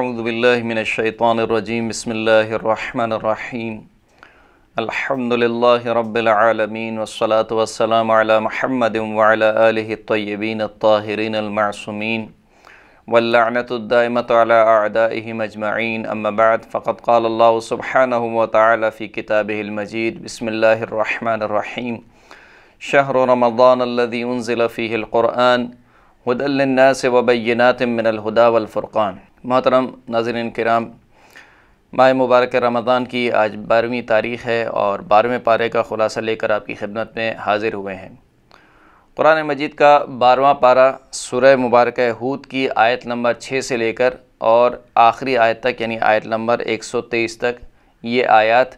اعوذ باللہ من الشیطان الرجیم بسم اللہ الرحمن الرحیم الحمد للہ رب العالمین والصلاة والسلام علی محمد وعلی آلہ الطیبین الطاہرین المعصومین واللعنۃ الدائمۃ علی اعدائہم اجمعین اما بعد فقد قال اللہ سبحانہ وتعالی فی کتابہ المجید بسم اللہ الرحمن الرحیم شہر رمضان الذی انزل فیہ القرآن ہدی للناس وبینات من الہدی والفرقان۔ محترم ناظرین کرام، ماہ مبارک رمضان کی آج 12ویں تاریخ ہے اور 12ویں پارے کا خلاصہ لے کر آپ کی خدمت میں حاضر ہوئے ہیں۔ قرآن مجید کا 12واں پارہ سورہ مبارکہ ہود کی آیت نمبر 6 سے لے کر اور آخری آیت تک یعنی آیت نمبر 123 تک یہ آیات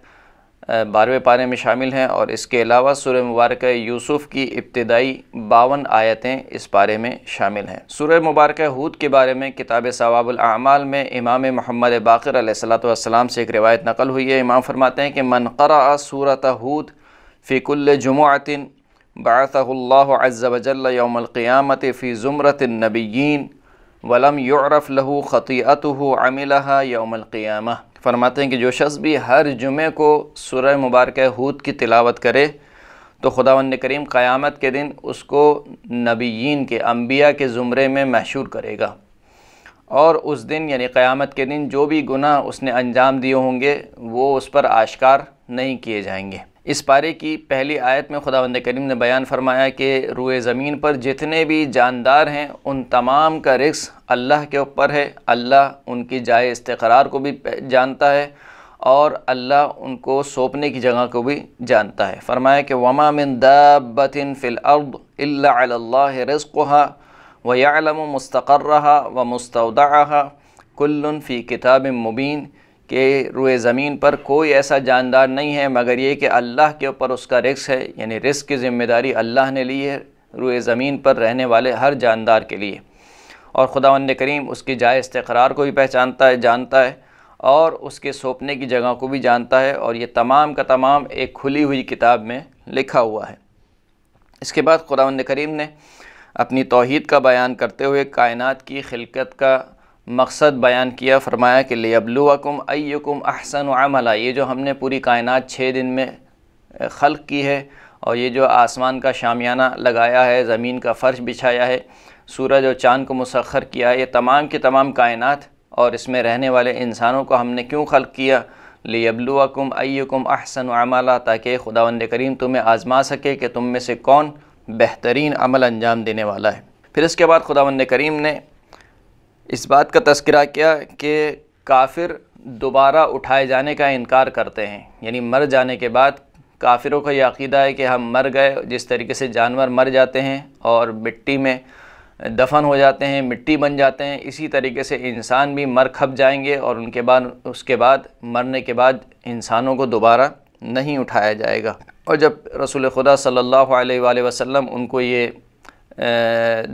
12ویں پارے میں شامل ہیں، اور اس کے علاوہ سورہ مبارکہ یوسف کی ابتدائی 52 آیتیں اس پارے میں شامل ہیں۔ سورہ مبارکہ ہود کے بارے میں کتاب ثواب الاعمال میں امام محمد باقر علیہ السلام سے ایک روایت نقل ہوئی ہے۔ امام فرماتے ہیں کہ من قرأ سورۃ ہود فی کل جمعۃ بعثہ اللہ عز وجل یوم القیامۃ فی زمرۃ النبیین ولم یعرف لہ خطیئتہ عملہا یوم القیامہ۔ فرماتے ہیں کہ جو شخص بھی ہر جمعے کو سورہ مبارکہ ہود کی تلاوت کرے تو خداوند کریم قیامت کے دن اس کو نبیین کے انبیاء کے زمرے میں محشور کرے گا، اور اس دن یعنی قیامت کے دن جو بھی گناہ اس نے انجام دیے ہوں گے وہ اس پر آشکار نہیں کیے جائیں گے۔ اس پارے کی پہلی آیت میں خداوند کریم نے بیان فرمایا کہ روئے زمین پر جتنے بھی جاندار ہیں ان تمام کا رزق اللہ کے اوپر ہے، اللہ ان کی جائے استقرار کو بھی جانتا ہے اور اللہ ان کو سونپنے کی جگہ کو بھی جانتا ہے۔ فرمایا کہ وَمَا مِن دَابَّةٍ فِي الْأَرْضِ إِلَّا عَلَى اللَّهِ رِزْقُهَا وَيَعْلَمُ مُسْتَقَرَّهَا وَمُسْتَوْدَعَهَا كُلٌّ فِي كِتَابٍ مُبِينٍ کہ روئے زمین پر کوئی ایسا جاندار نہیں ہے مگر یہ کہ اللہ کے اوپر اس کا رزق ہے، یعنی رزق کی ذمہ داری اللہ نے لی ہے روئے زمین پر رہنے والے ہر جاندار کے لیے، اور خداوند کریم اس کی جائے استقرار کو بھی پہچانتا ہے، جانتا ہے، اور اس کے سونپنے کی جگہ کو بھی جانتا ہے، اور یہ تمام کا تمام ایک کھلی ہوئی کتاب میں لکھا ہوا ہے۔ اس کے بعد خداوند کریم نے اپنی توحید کا بیان کرتے ہوئے کائنات کی خلقت کا مقصد بیان کیا۔ فرمایا کہ لِيَبْلُوَكُمْ أَيُّكُمْ أَحْسَنُ عَمَلًا، یہ جو ہم نے پوری کائنات 6 دن میں خلق کی ہے، اور یہ جو آسمان کا شامیانہ لگایا ہے، زمین کا فرش بچھایا ہے، سورج اور چاند کو مسخر کیا ہے، یہ تمام کی تمام کائنات اور اس میں رہنے والے انسانوں کو ہم نے کیوں خلق کیا؟ لِيَبْلُوَكُمْ أَيُّكُمْ أَحْسَنُ عَمَلًا، تاکہ خداوند کریم تمہیں آزما سکے کہ تم میں سے کون بہترین عمل انجام دینے والا ہے۔ پھر اس کے بعد خداوند کریم نے اس بات کا تذکرہ کیا کہ کافر دوبارہ اٹھائے جانے کا انکار کرتے ہیں، یعنی مر جانے کے بعد کافروں کا یہ عقیدہ ہے کہ ہم مر گئے، جس طریقے سے جانور مر جاتے ہیں اور مٹی میں دفن ہو جاتے ہیں، مٹی بن جاتے ہیں، اسی طریقے سے انسان بھی مر کھپ جائیں گے، اور اس کے بعد مرنے کے بعد انسانوں کو دوبارہ نہیں اٹھایا جائے گا۔ اور جب رسول خدا صلی اللہ علیہ وآلہ وسلم ان کو یہ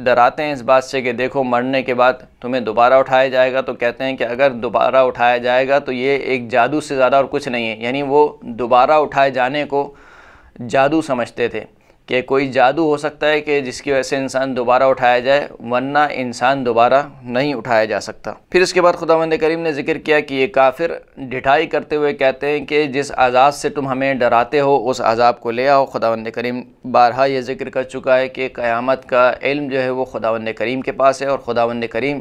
ڈراتے ہیں اس بات سے کہ دیکھو مرنے کے بعد تمہیں دوبارہ اٹھایا جائے گا، تو کہتے ہیں کہ اگر دوبارہ اٹھایا جائے گا تو یہ ایک جادو سے زیادہ اور کچھ نہیں ہے، یعنی وہ دوبارہ اٹھائے جانے کو جادو سمجھتے تھے کہ کوئی جادو ہو سکتا ہے کہ جس کی وجہ سے انسان دوبارہ اٹھایا جائے، ورنہ انسان دوبارہ نہیں اٹھایا جا سکتا۔ پھر اس کے بعد خداوند کریم نے ذکر کیا کہ یہ کافر ڈھٹائی کرتے ہوئے کہتے ہیں کہ جس عذاب سے تم ہمیں ڈراتے ہو اس عذاب کو لے آؤ۔ خداوند کریم بارہا یہ ذکر کر چکا ہے کہ قیامت کا علم جو ہے وہ خداوند کریم کے پاس ہے، اور خداوند کریم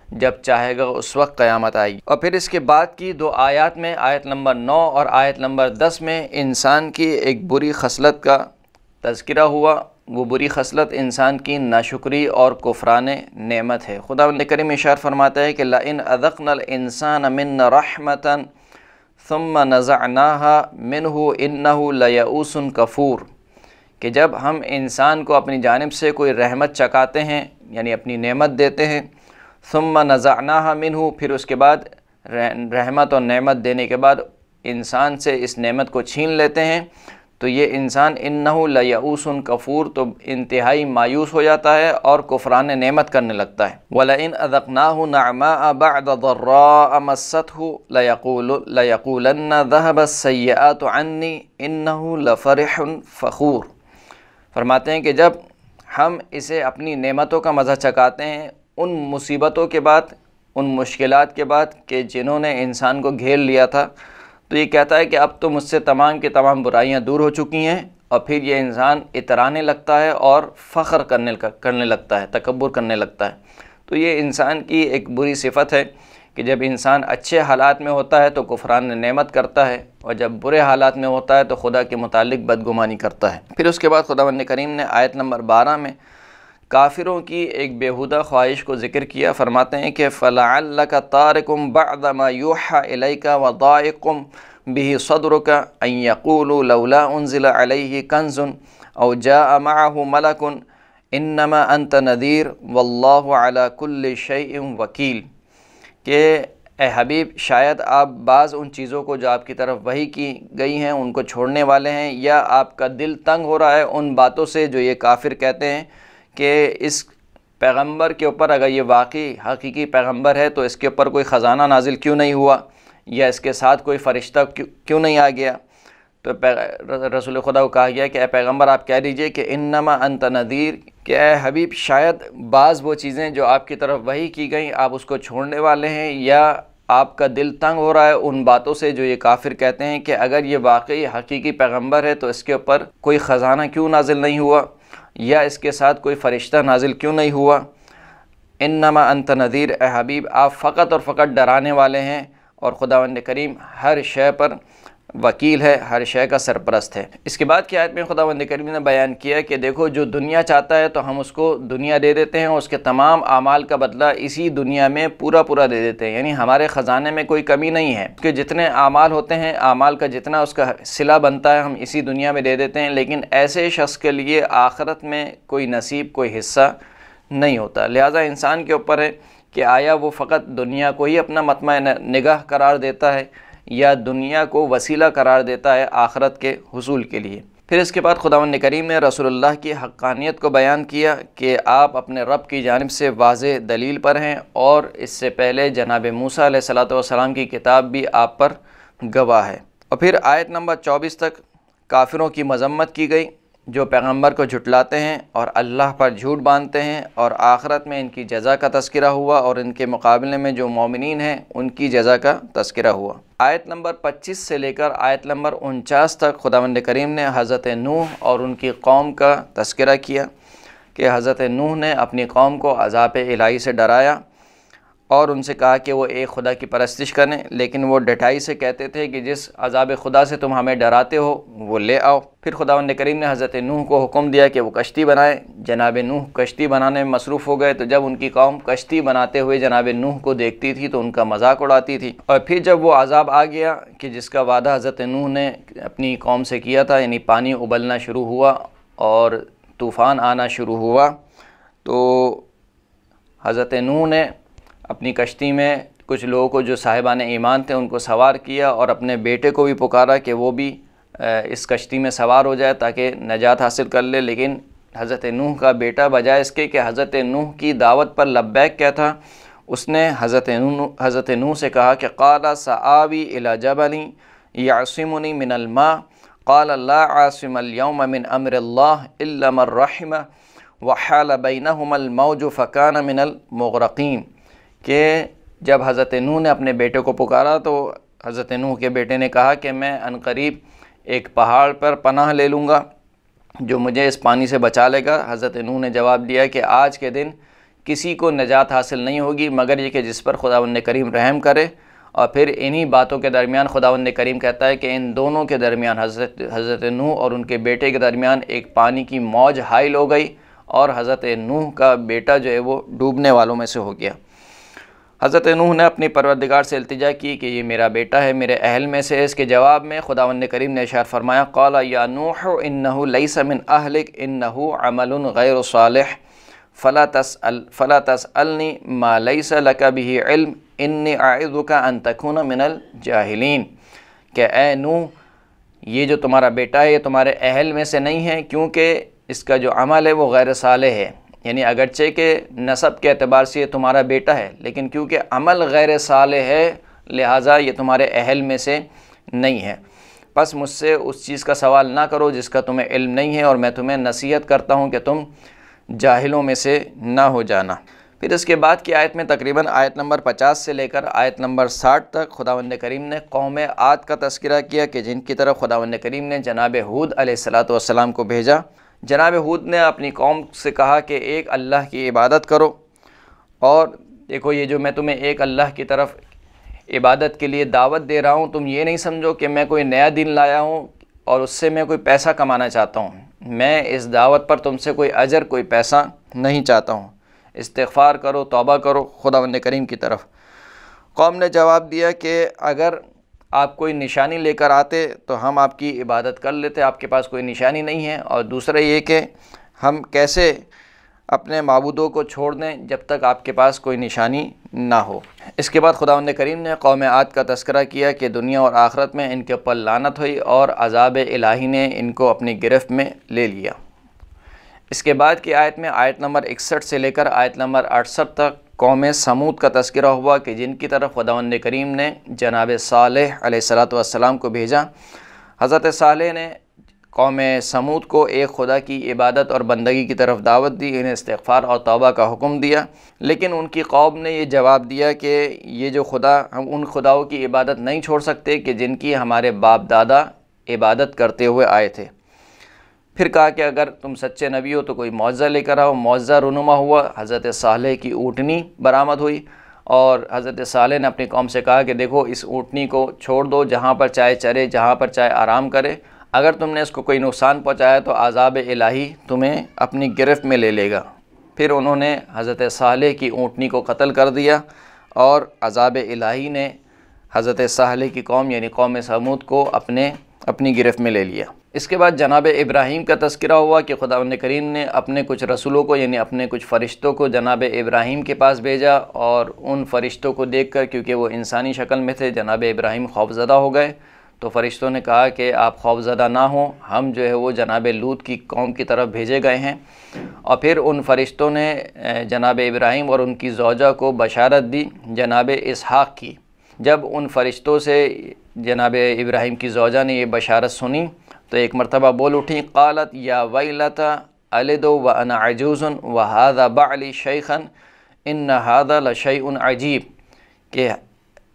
جب چاہے گا اس وقت قیامت آئے گی۔ اور پھر اس کے بعد کی 2 آیات میں آیت نمبر 9 اور آیت نمبر 10 میں انسان کی ایک بری خصلت کا تذکرہ ہوا۔ وہ بری خصلت انسان کی ناشکری اور کفران نعمت ہے۔ خداوند کریم ارشاد فرماتا ہے کہ لَإِنْ أَذَقْنَا الْإِنسَانَ مِنَّا رَحْمَةً ثُمَّ نَزَعْنَاهَا مِنْهُ إِنَّهُ لَيَئُوسٌ كَفُورٌ کہ جب ہم انسان کو اپنی جانب سے کوئی رحمت چکاتے ہیں یعنی اپنی نعمت دیتے ہیں، ثُمَّ نَزَعْنَاهَا مِنْهُ پھر اس کے بعد رحمت اور نعمت دینے کے بعد انسان سے اس نعمت کو چھین لیتے ہیں، تو یہ انسان انہو لیئوس کفور تو انتہائی مایوس ہو جاتا ہے اور کفران نعمت کرنے لگتا ہے۔ وَلَئِنْ أَذَقْنَاهُ نَعْمَاءَ بَعْدَ ضَرَّاءَ مَسَّتْهُ لَيَقُولَنَّ ذَهَبَ السَّيِّئَاتُ عَنِّي إِنَّهُ لَفَرِحٌ فَخُورٌ۔ فرماتے ہیں کہ جب ہم اسے اپنی نعمتوں کا مزہ چکاتے ہیں، ان مصیبتوں کے بعد ان مشکلات کے بعد کہ جنہوں نے انسان کو گھیر لیا تھا، تو یہ کہتا ہے کہ اب تو مجھ سے تمام کی تمام برائیاں دور ہو چکی ہیں، اور پھر یہ انسان اترانے لگتا ہے اور فخر کرنے لگتا ہے، تکبر کرنے لگتا ہے۔ تو یہ انسان کی ایک بری صفت ہے کہ جب انسان اچھے حالات میں ہوتا ہے تو کفران نعمت کرتا ہے، اور جب برے حالات میں ہوتا ہے تو خدا کے متعلق بدگمانی کرتا ہے۔ پھر اس کے بعد خداوند کریم نے آیت نمبر 12 میں کافروں کی ایک بیہودہ خواہش کو ذکر کیا، فرماتے ہیں کہ فَلَعَلَّكَ تَارِكٌ بَعْدَ مَا يُوحَىٰ إِلَيْكَ وَضَائِقٌ بِهِ صَدْرُكَ أَن يَقُولُوا لَوْلَا أُنزِلَ عَلَيْهِ كَنزٌ أَوْ جَاءَ مَعَهُ مَلَكٌ إِنَّمَا أَنْتَ نَذِيرٌ وَاللَّهُ عَلَىٰ كُلِّ شَيْءٍ وَكِيلٌ، کہ اے حبیب شاید آپ بعض ان چیزوں کو جو آپ کی طرف وحی کی گئی ہیں ان کو چھوڑنے والے ہیں، یا آپ کا دل تنگ ہو رہا ہے ان باتوں سے جو یہ کافر کہتے ہیں کہ اس پیغمبر کے اوپر اگر یہ واقعی حقیقی پیغمبر ہے تو اس کے اوپر کوئی خزانہ نازل کیوں نہیں ہوا، یا اس کے ساتھ کوئی فرشتہ کیوں نہیں آ گیا۔ تو رسول خدا کو کہا گیا کہ اے پیغمبر آپ کہہ دیجئے کہ انما انت نذیر، کہ اے حبیب شاید بعض وہ چیزیں جو آپ کی طرف وحی کی گئیں آپ اس کو چھوڑنے والے ہیں، یا آپ کا دل تنگ ہو رہا ہے ان باتوں سے جو یہ کافر کہتے ہیں کہ اگر یہ واقعی حقیقی پیغمبر ہے تو اس کے اوپر کوئی خزانہ کیوں نازل نہیں ہوا، یا اس کے ساتھ کوئی فرشتہ نازل کیوں نہیں ہوا۔ انما انت نذیر، اے حبیب آپ فقط اور فقط ڈرانے والے ہیں، اور خداوند کریم ہر شے پر وکیل ہے، ہر شے کا سرپرست ہے۔ اس کے بعد کی آیت میں خداوند کریم نے بیان کیا کہ دیکھو جو دنیا چاہتا ہے تو ہم اس کو دنیا دے دیتے ہیں، اس کے تمام اعمال کا بدلہ اسی دنیا میں پورا دے دیتے ہیں، یعنی ہمارے خزانے میں کوئی کمی نہیں ہے کہ جتنے اعمال ہوتے ہیں اعمال کا جتنا اس کا صلہ بنتا ہے ہم اسی دنیا میں دے دیتے ہیں، لیکن ایسے شخص کے لیے آخرت میں کوئی نصیب کوئی حصہ نہیں ہوتا۔ لہٰذا انسان کے اوپر ہے کہ آیا وہ فقط دنیا کو ہی اپنا مطمع نگاہ قرار دیتا ہے یا دنیا کو وسیلہ قرار دیتا ہے آخرت کے حصول کے لیے۔ پھر اس کے بعد خداوند کریم نے رسول اللہ کی حقانیت کو بیان کیا کہ آپ اپنے رب کی جانب سے واضح دلیل پر ہیں، اور اس سے پہلے جناب موسیٰ علیہ السلام کی کتاب بھی آپ پر گواہ ہے۔ اور پھر آیت نمبر 24 تک کافروں کی مذمت کی گئی جو پیغمبر کو جھٹلاتے ہیں اور اللہ پر جھوٹ باندھتے ہیں، اور آخرت میں ان کی جزا کا تذکرہ ہوا، اور ان کے مقابلے میں جو مومنین ہیں ان کی جزا کا تذکرہ ہوا۔ آیت نمبر 25 سے لے کر آیت نمبر 49 تک خداوند کریم نے حضرت نوح اور ان کی قوم کا تذکرہ کیا کہ حضرت نوح نے اپنی قوم کو عذاب الہی سے ڈرایا اور ان سے کہا کہ وہ ایک خدا کی پرستش کریں، لیکن وہ ڈٹائی سے کہتے تھے کہ جس عذاب خدا سے تم ہمیں ڈراتے ہو وہ لے آؤ۔ پھر خداوند کریم نے حضرت نوح کو حکم دیا کہ وہ کشتی بنائے۔ جناب نوح کشتی بنانے میں مصروف ہو گئے، تو جب ان کی قوم کشتی بناتے ہوئے جناب نوح کو دیکھتی تھی تو ان کا مذاق اڑاتی تھی، اور پھر جب وہ عذاب آ گیا کہ جس کا وعدہ حضرت نوح نے اپنی قوم سے کیا تھا، یعنی پانی ابلنا شروع ہوا اور طوفان آنا شروع ہوا، تو حضرت نوح نے اپنی کشتی میں کچھ لوگوں کو جو صاحبان ایمان تھے ان کو سوار کیا، اور اپنے بیٹے کو بھی پکارا کہ وہ بھی اس کشتی میں سوار ہو جائے تاکہ نجات حاصل کر لے۔ لیکن حضرت نوح کا بیٹا بجائے اس کے کہ حضرت نوح کی دعوت پر لبیک کیا تھا، اس نے حضرت نوح سے کہا کہ قال سآوی الی جبل یعصمنی من الماء قال لا عاصم اليوم من امر اللہ الا من رحم وحال بینہما الموج فکان من المغرقین، کہ جب حضرت نوح نے اپنے بیٹے کو پکارا تو حضرت نوح کے بیٹے نے کہا کہ میں عنقریب ایک پہاڑ پر پناہ لے لوں گا جو مجھے اس پانی سے بچا لے گا۔ حضرت نوح نے جواب دیا کہ آج کے دن کسی کو نجات حاصل نہیں ہوگی مگر یہ کہ جس پر خداوند کریم رحم کرے۔ اور پھر انہی باتوں کے درمیان خداوند کریم کہتا ہے کہ ان دونوں کے درمیان حضرت نوح اور ان کے بیٹے کے درمیان ایک پانی کی موج حائل ہو گئی، اور حضرت نوح کا بیٹا جو ہے وہ ڈوبنے والوں میں سے ہو گیا۔ حضرت نوح نے اپنی پروردگار سے التجا کی کہ یہ میرا بیٹا ہے، میرے اہل میں سے ہے۔ اس کے جواب میں خداوند کریم نے ارشاد فرمایا قال یا نوح انہ لیس من اہلک انہ عمل غیر صالح فلا تسألنی ما لیس لک بہ علم انی اعظک ان تکون من الجاہلین، کہ اے نوح یہ جو تمہارا بیٹا ہے یہ تمہارے اہل میں سے نہیں ہے، کیونکہ اس کا جو عمل ہے وہ غیر صالح ہے، یعنی اگرچہ کہ نسب کے اعتبار سے یہ تمہارا بیٹا ہے لیکن کیونکہ عمل غیر صالح ہے لہٰذا یہ تمہارے اہل میں سے نہیں ہے۔ پس مجھ سے اس چیز کا سوال نہ کرو جس کا تمہیں علم نہیں ہے، اور میں تمہیں نصیحت کرتا ہوں کہ تم جاہلوں میں سے نہ ہو جانا۔ پھر اس کے بعد کی آیت میں تقریباً آیت نمبر 50 سے لے کر آیت نمبر 60 تک خداوند کریم نے قوم عاد کا تذکرہ کیا کہ جن کی طرف خداوند کریم نے جناب ہود علیہ السلام کو بھیجا۔ جناب ہود نے اپنی قوم سے کہا کہ ایک اللہ کی عبادت کرو، اور دیکھو یہ جو میں تمہیں ایک اللہ کی طرف عبادت کے لیے دعوت دے رہا ہوں، تم یہ نہیں سمجھو کہ میں کوئی نیا دین لایا ہوں اور اس سے میں کوئی پیسہ کمانا چاہتا ہوں۔ میں اس دعوت پر تم سے کوئی اجر، کوئی پیسہ نہیں چاہتا ہوں۔ استغفار کرو، توبہ کرو خداوند کریم کی طرف۔ قوم نے جواب دیا کہ اگر آپ کوئی نشانی لے کر آتے تو ہم آپ کی عبادت کر لیتے، آپ کے پاس کوئی نشانی نہیں ہے، اور دوسرا یہ کہ ہم کیسے اپنے معبودوں کو چھوڑ دیں جب تک آپ کے پاس کوئی نشانی نہ ہو۔ اس کے بعد خداوند کریم نے قوم عاد کا تذکرہ کیا کہ دنیا اور آخرت میں ان کے اوپر لعنت ہوئی اور عذاب الہی نے ان کو اپنی گرفت میں لے لیا۔ اس کے بعد کی آیت میں آیت نمبر 61 سے لے کر آیت نمبر 68 تک قوم سمود کا تذکرہ ہوا کہ جن کی طرف خداوند کریم نے جناب صالح علیہ السلام کو بھیجا۔ حضرت صالح نے قوم سمود کو ایک خدا کی عبادت اور بندگی کی طرف دعوت دی، انہیں استغفار اور توبہ کا حکم دیا، لیکن ان کی قوم نے یہ جواب دیا کہ یہ جو خدا، ہم ان خداؤں کی عبادت نہیں چھوڑ سکتے کہ جن کی ہمارے باپ دادا عبادت کرتے ہوئے آئے تھے۔ پھر کہا کہ اگر تم سچے نبی ہو تو کوئی معجزہ لے کر آؤ۔ معجزہ رونما ہوا، حضرت صالح کی اونٹنی برآمد ہوئی، اور حضرت صالح نے اپنی قوم سے کہا کہ دیکھو اس اونٹنی کو چھوڑ دو، جہاں پر چاہے چرے، جہاں پر چاہے آرام کرے، اگر تم نے اس کو کوئی نقصان پہنچایا تو عذاب الہی تمہیں اپنی گرفت میں لے لے گا۔ پھر انہوں نے حضرت صالح کی اونٹنی کو قتل کر دیا، اور عذاب الہی نے حضرت صالح کی قوم یعنی قوم سمود کو اپنی گرفت میں لے لیا۔ اس کے بعد جناب ابراہیم کا تذکرہ ہوا کہ خداوند کریم نے اپنے کچھ رسولوں کو یعنی اپنے کچھ فرشتوں کو جناب ابراہیم کے پاس بھیجا، اور ان فرشتوں کو دیکھ کر کیونکہ وہ انسانی شکل میں تھے جناب ابراہیم خوفزدہ ہو گئے، تو فرشتوں نے کہا کہ آپ خوفزدہ نہ ہوں، ہم جو ہے وہ جناب لوط کی قوم کی طرف بھیجے گئے ہیں۔ اور پھر ان فرشتوں نے جناب ابراہیم اور ان کی زوجہ کو بشارت دی جناب اسحاق کی۔ جب ان فرشتوں سے جناب ابراہیم کی زوجہ نے یہ بشارت سنی تو ایک مرتبہ بول اٹھی، قالت یا ویلتا الد وانا عجوز وہذا بعلی شیخا ان ھذا لشیء عجیب، کہ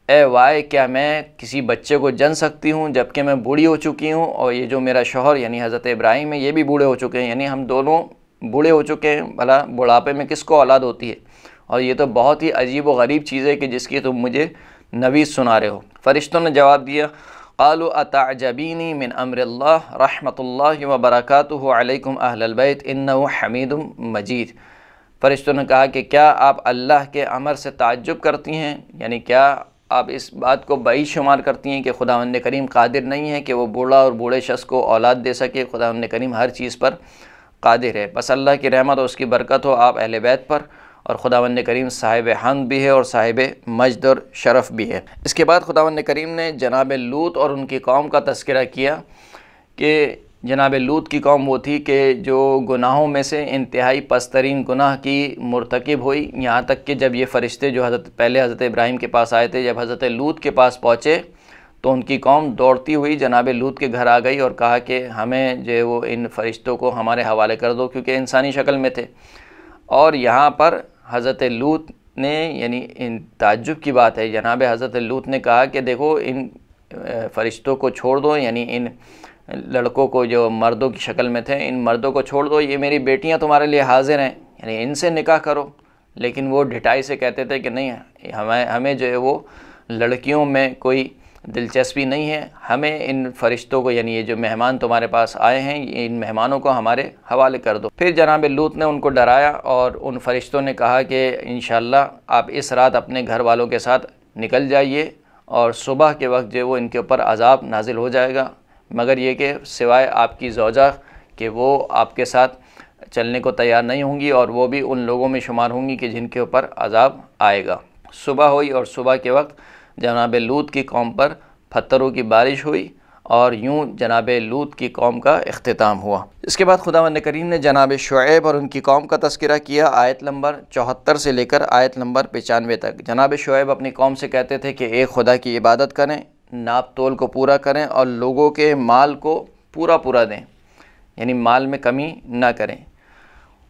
اے وائے کیا میں کسی بچے کو جن سکتی ہوں جبکہ میں بوڑھی ہو چکی ہوں، اور یہ جو میرا شوہر یعنی حضرت ابراہیم ہے یہ بھی بوڑھے ہو چکے ہیں، یعنی ہم دونوں بوڑھے ہو چکے ہیں، بھلا بڑھاپے میں کس کو اولاد ہوتی ہے، اور یہ تو بہت ہی عجیب و غریب چیز ہے کہ جس کی تم مجھے نوید سنا رہے ہو۔ فرشتوں نے جواب دیا، قالوا اتعجبینی من امر اللہ رحمۃ اللہ وبرکاتہ علیکم اہل البیت انہ حمید مجید۔ فرشتوں نے کہا کہ کیا آپ اللہ کے امر سے تعجب کرتی ہیں، یعنی کیا آپ اس بات کو بعید شمار کرتی ہیں کہ خداوند کریم قادر نہیں ہے کہ وہ بوڑھا اور بوڑھے شخص کو اولاد دے سکے؟ خداوند کریم ہر چیز پر قادر ہے، بس اللہ کی رحمت اور اس کی برکت ہو آپ اہل بیت پر، اور خداوند کریم صاحب حمد بھی ہے اور صاحب مجد اور شرف بھی ہے۔ اس کے بعد خداوند کریم نے جناب لوط اور ان کی قوم کا تذکرہ کیا کہ جناب لوط کی قوم وہ تھی کہ جو گناہوں میں سے انتہائی پسترین گناہ کی مرتکب ہوئی، یہاں تک کہ جب یہ فرشتے جو پہلے حضرت ابراہیم کے پاس آئے تھے، جب حضرت لوط کے پاس پہنچے تو ان کی قوم دوڑتی ہوئی جناب لوط کے گھر آ گئی اور کہا کہ ہمیں جو ہے وہ ان فرشتوں کو ہمارے حوالے کر دو، کیونکہ انسانی شکل میں تھے۔ اور یہاں پر حضرت لوط نے یعنی ان تعجب کی بات ہے، جناب حضرت لوط نے کہا کہ دیکھو ان فرشتوں کو چھوڑ دو، یعنی ان لڑکوں کو جو مردوں کی شکل میں تھے، ان مردوں کو چھوڑ دو، یہ میری بیٹیاں تمہارے لیے حاضر ہیں، یعنی ان سے نکاح کرو۔ لیکن وہ ڈھٹائی سے کہتے تھے کہ نہیں، ہمیں جو ہے وہ لڑکیوں میں کوئی دلچسپی نہیں ہے، ہمیں ان فرشتوں کو یعنی یہ جو مہمان تمہارے پاس آئے ہیں ان مہمانوں کو ہمارے حوالے کر دو۔ پھر جناب لوط نے ان کو ڈرایا اور ان فرشتوں نے کہا کہ انشاءاللہ آپ اس رات اپنے گھر والوں کے ساتھ نکل جائیے، اور صبح کے وقت جو وہ ان کے اوپر عذاب نازل ہو جائے گا، مگر یہ کہ سوائے آپ کی زوجہ کہ وہ آپ کے ساتھ چلنے کو تیار نہیں ہوں گی، اور وہ بھی ان لوگوں میں شمار ہوں گی کہ جن کے اوپر عذاب آئے گا۔ صبح ہوئی اور صبح کے وقت جناب لوط کی قوم پر پتھروں کی بارش ہوئی، اور یوں جناب لوط کی قوم کا اختتام ہوا۔ اس کے بعد خداوند کریم نے جناب شعیب اور ان کی قوم کا تذکرہ کیا آیت نمبر 74 سے لے کر آیت نمبر 95 تک۔ جناب شعیب اپنی قوم سے کہتے تھے کہ ایک خدا کی عبادت کریں، ناپ تول کو پورا کریں، اور لوگوں کے مال کو پورا دیں، یعنی مال میں کمی نہ کریں۔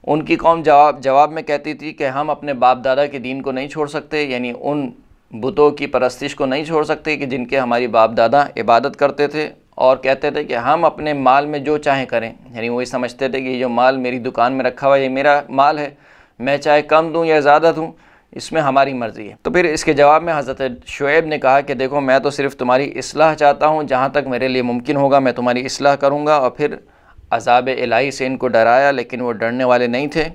ان کی قوم جواب میں کہتی تھی کہ ہم اپنے باپ دادا کے دین کو نہیں چھوڑ سکتے، یعنی ان بتوں کی پرستش کو نہیں چھوڑ سکتے کہ جن کے ہماری باپ دادا عبادت کرتے تھے، اور کہتے تھے کہ ہم اپنے مال میں جو چاہیں کریں، یعنی وہی سمجھتے تھے کہ یہ جو مال میری دکان میں رکھا ہوا ہے یہ میرا مال ہے، میں چاہے کم دوں یا زیادہ دوں، اس میں ہماری مرضی ہے۔ تو پھر اس کے جواب میں حضرت شعیب نے کہا کہ دیکھو میں تو صرف تمہاری اصلاح چاہتا ہوں، جہاں تک میرے لیے ممکن ہوگا میں تمہاری اصلاح کروں گا۔ اور پھر عذاب الہی سے ان کو ڈرایا، لیکن وہ ڈرنے والے نہیں تھے،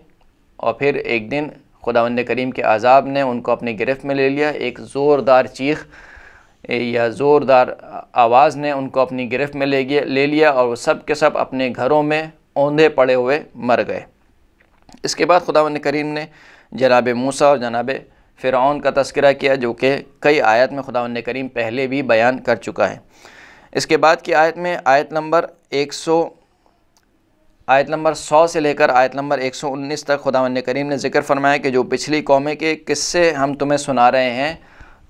اور پھر ایک دن خداوند کریم کے عذاب نے ان کو اپنی گرفت میں لے لیا، ایک زوردار چیخ یا زوردار آواز نے ان کو اپنی گرفت میں لے لیا، اور وہ سب کے سب اپنے گھروں میں اوندھے پڑے ہوئے مر گئے۔ اس کے بعد خداوند کریم نے جناب موسیٰ اور جناب فرعون کا تذکرہ کیا، جو کہ کئی آیت میں خداوند کریم پہلے بھی بیان کر چکا ہے۔ اس کے بعد کی آیت میں آیت نمبر 100 سے لے کر آیت نمبر 119 تک خداوند کریم نے ذکر فرمایا کہ جو پچھلی قومیں کے قصے ہم تمہیں سنا رہے ہیں،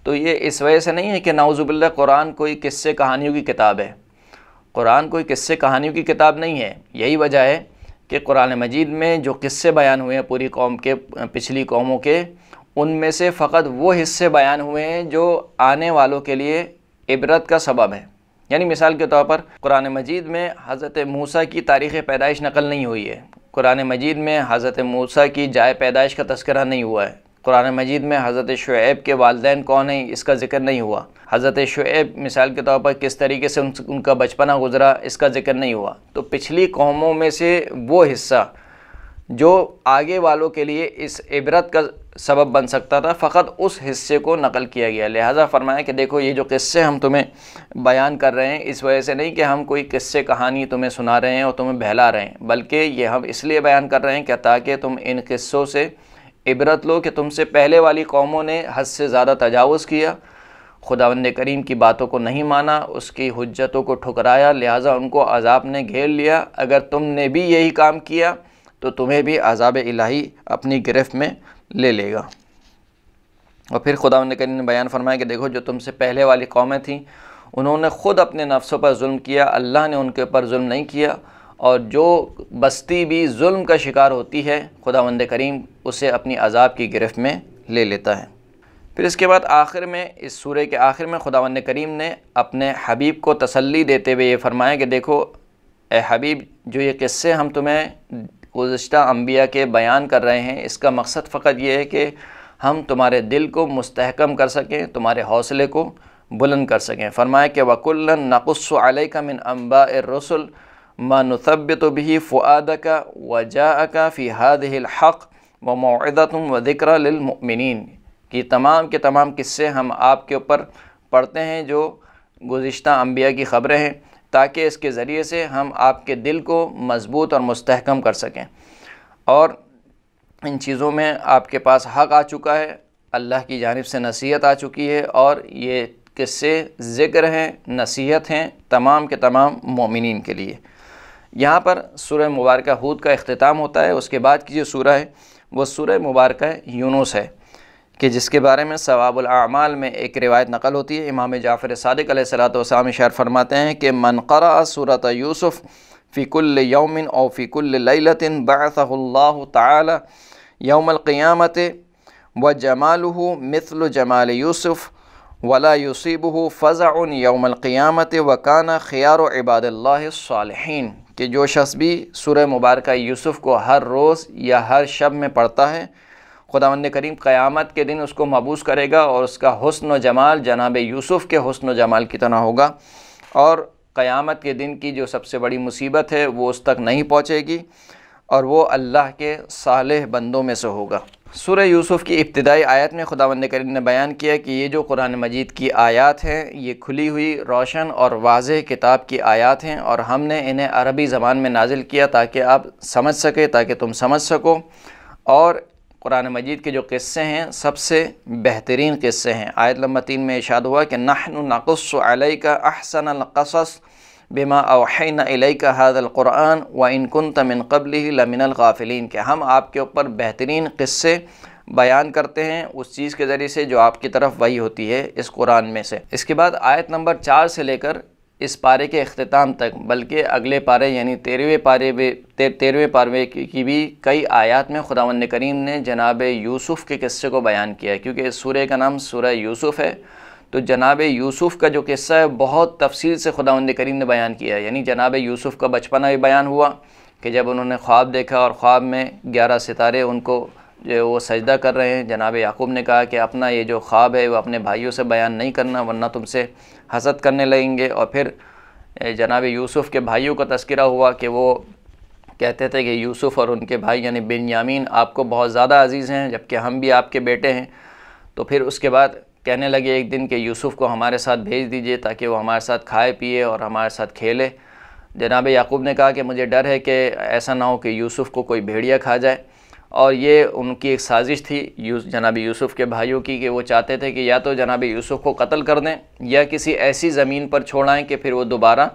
تو یہ اس وجہ سے نہیں ہے کہ نعوذ باللہ قرآن کوئی قصے کہانیوں کی کتاب ہے۔ قرآن کوئی قصے کہانیوں کی کتاب نہیں ہے، یہی وجہ ہے کہ قرآن مجید میں جو قصے بیان ہوئے ہیں پوری قوم کے، پچھلی قوموں کے، ان میں سے فقط وہ حصے بیان ہوئے ہیں جو آنے والوں کے لیے عبرت کا سبب ہے۔ یعنی مثال کے طور پر قرآن مجید میں حضرت موسیٰ کی تاریخ پیدائش نقل نہیں ہوئی ہے، قرآن مجید میں حضرت موسیٰ کی جائے پیدائش کا تذکرہ نہیں ہوا ہے، قرآن مجید میں حضرت شعیب کے والدین کون ہیں اس کا ذکر نہیں ہوا، حضرت شعیب مثال کے طور پر کس طریقے سے ان کا بچپنا گزرا اس کا ذکر نہیں ہوا۔ تو پچھلی قوموں میں سے وہ حصہ جو آگے والوں کے لیے اس عبرت کا سبب بن سکتا تھا، فقط اس حصے کو نقل کیا گیا، لہٰذا فرمایا کہ دیکھو یہ جو قصے ہم تمہیں بیان کر رہے ہیں اس وجہ سے نہیں کہ ہم کوئی قصے کہانی تمہیں سنا رہے ہیں اور تمہیں بہلا رہے ہیں، بلکہ یہ ہم اس لیے بیان کر رہے ہیں کہ تاکہ تم ان قصوں سے عبرت لو کہ تم سے پہلے والی قوموں نے حد سے زیادہ تجاوز کیا، خداوند کریم کی باتوں کو نہیں مانا، اس کی حجتوں کو ٹھکرایا، لہٰذا ان کو عذاب نے گھیر لیا۔ اگر تم نے بھی یہی کام کیا تو تمہیں بھی عذاب الہی اپنی گرفت میں لے لے گا۔ اور پھر خداوند کریم نے بیان فرمایا کہ دیکھو جو تم سے پہلے والی قومیں تھیں انہوں نے خود اپنے نفسوں پر ظلم کیا، اللہ نے ان کے اوپر ظلم نہیں کیا، اور جو بستی بھی ظلم کا شکار ہوتی ہے خداوند کریم اسے اپنی عذاب کی گرفت میں لے لیتا ہے۔ پھر اس کے بعد آخر میں، اس سورہ کے آخر میں خداوند کریم نے اپنے حبیب کو تسلی دیتے ہوئے یہ فرمایا کہ دیکھو اے حبیب، جو یہ قصے ہم تمہیں گزشتہ انبیاء کے بیان کر رہے ہیں اس کا مقصد فقط یہ ہے کہ ہم تمہارے دل کو مستحکم کر سکیں، تمہارے حوصلے کو بلند کر سکیں۔ فرمایا کہ وَكُلًّا نَقُصُّ عَلَيْكَ مِنْ أَنْبَاءِ الرُّسُلِ مَا نُثَبِّتُ بِهِ فُؤَادَكَ وَجَاءَكَ فِي هَذِهِ الْحَقِّ وَمَوْعِظَةٌ وَذِكْرَى لِلْمُؤْمِنِينَ، کہ تمام کے تمام قصے ہم آپ کے اوپر پڑھتے ہیں جو گزشتہ انبیاء کی خبریں ہیں، تاکہ اس کے ذریعے سے ہم آپ کے دل کو مضبوط اور مستحکم کر سکیں، اور ان چیزوں میں آپ کے پاس حق آ چکا ہے، اللہ کی جانب سے نصیحت آ چکی ہے، اور یہ قصے ذکر ہیں، نصیحت ہیں تمام کے تمام مومنین کے لیے۔ یہاں پر سورہ مبارکہ ہود کا اختتام ہوتا ہے۔ اس کے بعد کی جو سورہ ہے وہ سورہ مبارکہ یونس ہے، کہ جس کے بارے میں ثواب الاعمال میں ایک روایت نقل ہوتی ہے۔ امام جعفر صادق علیہ الصلوۃ والسلام ارشاد فرماتے ہیں کہ من قرأ سورۃ یوسف فی کل یوم او فی کل لیلۃ بعثہ اللہ تعالی یوم القیامۃ وجمالہ مثل جمال یوسف ولا یصیبہ فزع یوم القیامۃ وکان خیار عباد اللہ الصالحین، کہ جو شخص بھی سورہ مبارکہ یوسف کو ہر روز یا ہر شب میں پڑھتا ہے، خداوند کریم قیامت کے دن اس کو مبعوث کرے گا، اور اس کا حسن و جمال جناب یوسف کے حسن و جمال کی طرح ہوگا، اور قیامت کے دن کی جو سب سے بڑی مصیبت ہے وہ اس تک نہیں پہنچے گی، اور وہ اللہ کے صالح بندوں میں سے ہوگا۔ سورہ یوسف کی ابتدائی آیت میں خداوند کریم نے بیان کیا کہ یہ جو قرآن مجید کی آیات ہیں یہ کھلی ہوئی روشن اور واضح کتاب کی آیات ہیں، اور ہم نے انہیں عربی زبان میں نازل کیا تاکہ آپ سمجھ سکیں، تاکہ تم سمجھ سکو، اور قرآن مجید کے جو قصے ہیں سب سے بہترین قصے ہیں۔ آیت نمبر 3 میں ارشاد ہوا کہ نحن نقص علیک احسن القصص بما اوحینا الیک ھذا القرآن وان کنت من قبلہ لمن الغافلین، کہ ہم آپ کے اوپر بہترین قصے بیان کرتے ہیں اس چیز کے ذریعے سے جو آپ کی طرف وحی ہوتی ہے اس قرآن میں سے۔ اس کے بعد آیت نمبر 4 سے لے کر اس پارے کے اختتام تک، بلکہ اگلے پارے یعنی 13ویں پارے کی بھی کئی آیات میں خداوند کریم نے جناب یوسف کے قصے کو بیان کیا ہے، کیونکہ اس سورہ کا نام سورہ یوسف ہے۔ تو جناب یوسف کا جو قصہ ہے بہت تفصیل سے خداوند کریم نے بیان کیا ہے، یعنی جناب یوسف کا بچپنا بھی بیان ہوا کہ جب انہوں نے خواب دیکھا اور خواب میں 11 ستارے ان کو جو وہ سجدہ کر رہے ہیں، جناب یعقوب نے کہا کہ اپنا یہ جو خواب ہے وہ اپنے بھائیوں سے بیان نہیں کرنا ورنہ تم سے حسد کرنے لگیں گے۔ اور پھر جناب یوسف کے بھائیوں کا تذکرہ ہوا کہ وہ کہتے تھے کہ یوسف اور ان کے بھائی یعنی بنیامین آپ کو بہت زیادہ عزیز ہیں جبکہ ہم بھی آپ کے بیٹے ہیں۔ تو پھر اس کے بعد کہنے لگے ایک دن کہ یوسف کو ہمارے ساتھ بھیج دیجئے تاکہ وہ ہمارے ساتھ کھائے پیے اور ہمارے ساتھ کھیلے۔ جناب یعقوب نے کہا کہ مجھے ڈر ہے کہ ایسا نہ ہو کہ یوسف کو کوئی بھیڑیا کھا جائے، اور یہ ان کی ایک سازش تھی جناب یوسف کے بھائیوں کی کہ وہ چاہتے تھے کہ یا تو جناب یوسف کو قتل کر دیں یا کسی ایسی زمین پر چھوڑائیں کہ پھر وہ دوبارہ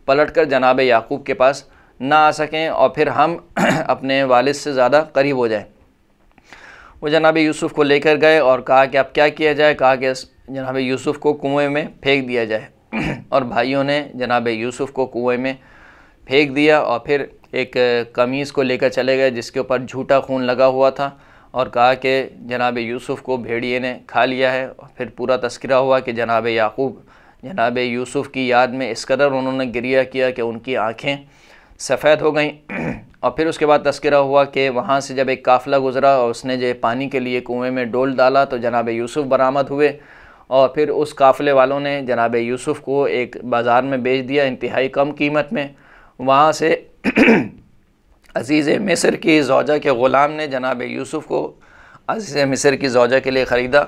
پلٹ کر جناب یعقوب کے پاس نہ آ سکیں اور پھر ہم اپنے والد سے زیادہ قریب ہو جائیں۔ وہ جناب یوسف کو لے کر گئے اور کہا کہ اب کیا کیا جائے، کہا کہ جناب یوسف کو کنویں میں پھینک دیا جائے، اور بھائیوں نے جناب یوسف کو کنویں میں پھینک دیا اور پھر ایک قمیص کو لے کر چلے گئے جس کے اوپر جھوٹا خون لگا ہوا تھا، اور کہا کہ جناب یوسف کو بھیڑیے نے کھا لیا ہے۔ پھر پورا تذکرہ ہوا کہ جناب یعقوب جناب یوسف کی یاد میں اس قدر انہوں نے گریہ کیا کہ ان کی آنکھیں سفید ہو گئیں۔ اور پھر اس کے بعد تذکرہ ہوا کہ وہاں سے جب ایک قافلہ گزرا اور اس نے جو پانی کے لیے کنویں میں ڈول ڈالا تو جناب یوسف برآمد ہوئے، اور پھر اس قافلے والوں نے جناب یوسف کو ایک بازار میں بیچ دیا انتہائی کم قیمت میں۔ وہاں سے عزیز مصر کی زوجہ کے غلام نے جناب یوسف کو عزیز مصر کی زوجہ کے لیے خریدا،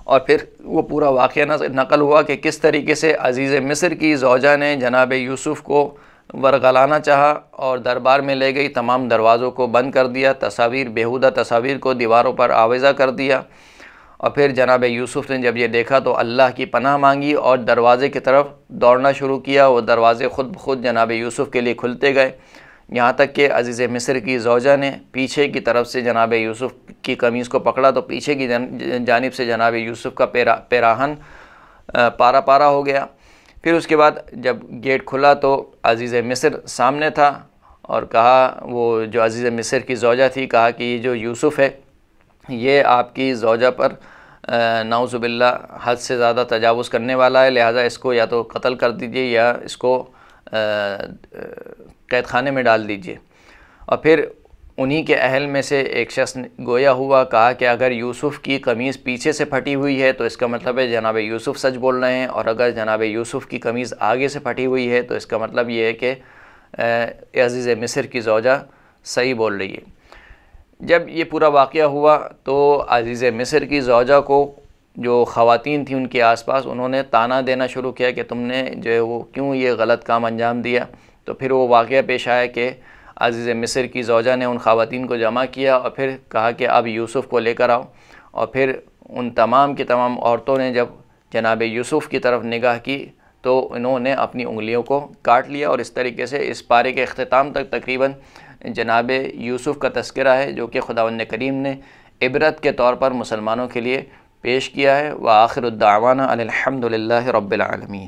اور پھر وہ پورا واقعہ نقل ہوا کہ کس طریقے سے عزیز مصر کی زوجہ نے جناب یوسف کو ورغلانا چاہا اور دربار میں لے گئی، تمام دروازوں کو بند کر دیا، تصاویر بیہودہ تصاویر کو دیواروں پر آویزہ کر دیا، اور پھر جناب یوسف نے جب یہ دیکھا تو اللہ کی پناہ مانگی اور دروازے کی طرف دوڑنا شروع کیا۔ وہ دروازے خود بخود جناب یوسف کے لیے کھلتے گئے، یہاں تک کہ عزیز مصر کی زوجہ نے پیچھے کی طرف سے جناب یوسف کی قمیص کو پکڑا تو پیچھے کی جانب سے جناب یوسف کا پیراہن پارا پارا ہو گیا۔ پھر اس کے بعد جب گیٹ کھلا تو عزیز مصر سامنے تھا، اور کہا وہ جو عزیز مصر کی زوجہ تھی، کہا کہ یہ جو یوسف ہے یہ آپ کی زوجہ پر نعوذ باللہ حد سے زیادہ تجاوز کرنے والا ہے، لہٰذا اس کو یا تو قتل کر دیجئے یا اس کو قید خانے میں ڈال دیجئے۔ اور پھر انہی کے اہل میں سے ایک شخص گویا ہوا، کہا کہ اگر یوسف کی قمیص پیچھے سے پھٹی ہوئی ہے تو اس کا مطلب ہے جناب یوسف سچ بول رہے ہیں، اور اگر جناب یوسف کی قمیص آگے سے پھٹی ہوئی ہے تو اس کا مطلب یہ ہے کہ عزیز مصر کی زوجہ صحیح بول رہی ہے۔ جب یہ پورا واقعہ ہوا تو عزیز مصر کی زوجہ کو جو خواتین تھیں ان کے آس پاس انہوں نے طعنہ دینا شروع کیا کہ تم نے جو ہے وہ کیوں یہ غلط کام انجام دیا۔ تو پھر وہ واقعہ پیش آیا کہ عزیز مصر کی زوجہ نے ان خواتین کو جمع کیا اور پھر کہا کہ اب یوسف کو لے کر آؤ، اور پھر ان تمام کی تمام عورتوں نے جب جناب یوسف کی طرف نگاہ کی تو انہوں نے اپنی انگلیوں کو کاٹ لیا، اور اس طریقے سے اس پارے کے اختتام تک تقریباً جناب یوسف کا تذکرہ ہے جو کہ خداوند کریم نے عبرت کے طور پر مسلمانوں کے لیے پیش کیا ہے۔ وآخر الدعوانا ان الحمد للہ رب العالمین۔